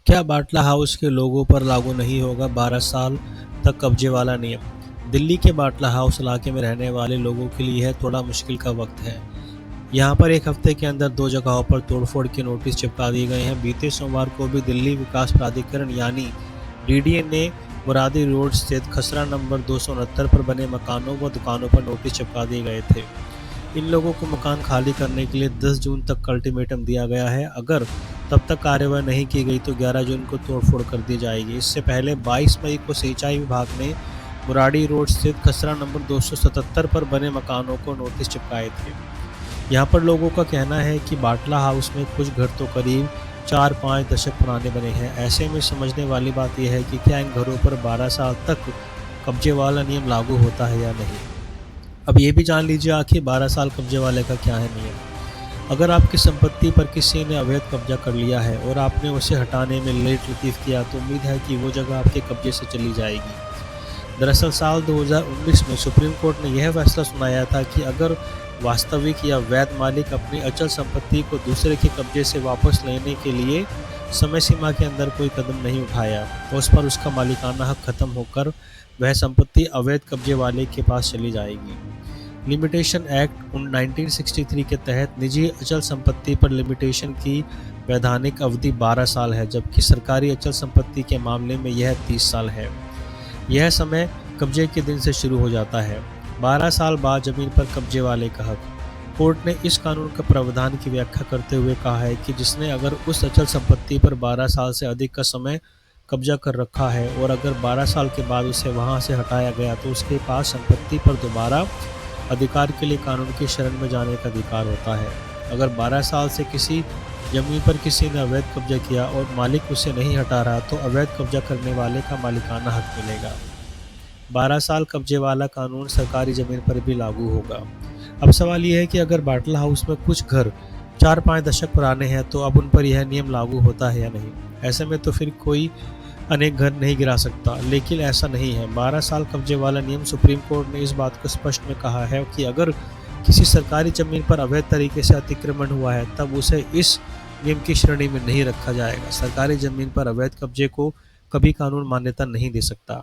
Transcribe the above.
क्या बाटला हाउस के लोगों पर लागू नहीं होगा 12 साल तक कब्जे वाला नियम? दिल्ली के बाटला हाउस इलाके में रहने वाले लोगों के लिए यह थोड़ा मुश्किल का वक्त है। यहाँ पर एक हफ्ते के अंदर 2 जगहों पर तोड़फोड़ के नोटिस चिपका दिए गए हैं। बीते सोमवार को भी दिल्ली विकास प्राधिकरण यानी डीडीए ने मुरादी रोड स्थित खसरा नंबर 269 पर बने मकानों व दुकानों पर नोटिस चिपका दिए गए थे। इन लोगों को मकान खाली करने के लिए 10 जून तक का अल्टीमेटम दिया गया है। अगर तब तक कार्रवाई नहीं की गई तो 11 जून को तोड़फोड़ कर दी जाएगी। इससे पहले 22 मई को सिंचाई विभाग ने मुरारी रोड स्थित खसरा नंबर 277 पर बने मकानों को नोटिस चिपकाए थे। यहाँ पर लोगों का कहना है कि बाटला हाउस में कुछ घर तो करीब 4-5 दशक पुराने बने हैं। ऐसे में समझने वाली बात यह है कि क्या इन घरों पर 12 साल तक कब्जे वाला नियम लागू होता है या नहीं। अब ये भी जान लीजिए आखिर 12 साल कब्जे वाले का क्या है नियम। अगर आपकी संपत्ति पर किसी ने अवैध कब्जा कर लिया है और आपने उसे हटाने में लेट लतीफ़ किया तो उम्मीद है कि वो जगह आपके कब्जे से चली जाएगी। दरअसल साल 2019 में सुप्रीम कोर्ट ने यह फैसला सुनाया था कि अगर वास्तविक या वैध मालिक अपनी अचल संपत्ति को दूसरे के कब्जे से वापस लेने के लिए समय सीमा के अंदर कोई कदम नहीं उठाया तो उस पर उसका मालिकाना हक खत्म होकर वह संपत्ति अवैध कब्जे वाले के पास चली जाएगी। लिमिटेशन एक्ट 1963 के तहत निजी अचल संपत्ति पर लिमिटेशन की वैधानिक अवधि 12 साल है, जबकि सरकारी अचल संपत्ति के मामले में यह 30 साल है। यह समय कब्जे के दिन से शुरू हो जाता है। 12 साल बाद जमीन पर कब्जे वाले का हक। कोर्ट ने इस कानून का प्रावधान की व्याख्या करते हुए कहा है कि जिसने अगर उस अचल संपत्ति पर 12 साल से अधिक का समय कब्जा कर रखा है और अगर 12 साल के बाद उसे वहां से हटाया गया तो उसके पास संपत्ति पर दोबारा अधिकार के लिए कानून की शरण में जाने का अधिकार होता है। अगर 12 साल से किसी जमीन पर किसी ने अवैध कब्जा किया और मालिक उसे नहीं हटा रहा तो अवैध कब्जा करने वाले का मालिकाना हक मिलेगा। 12 साल कब्जे वाला कानून सरकारी जमीन पर भी लागू होगा। अब सवाल यह है कि अगर बाटला हाउस में कुछ घर 4-5 दशक पुराने हैं तो अब उन पर यह नियम लागू होता है या नहीं। ऐसे में तो फिर कोई अनेक घर नहीं गिरा सकता, लेकिन ऐसा नहीं है। 12 साल कब्जे वाला नियम सुप्रीम कोर्ट ने इस बात को स्पष्ट में कहा है कि अगर किसी सरकारी जमीन पर अवैध तरीके से अतिक्रमण हुआ है तब उसे इस नियम की श्रेणी में नहीं रखा जाएगा। सरकारी जमीन पर अवैध कब्जे को कभी कानून मान्यता नहीं दे सकता।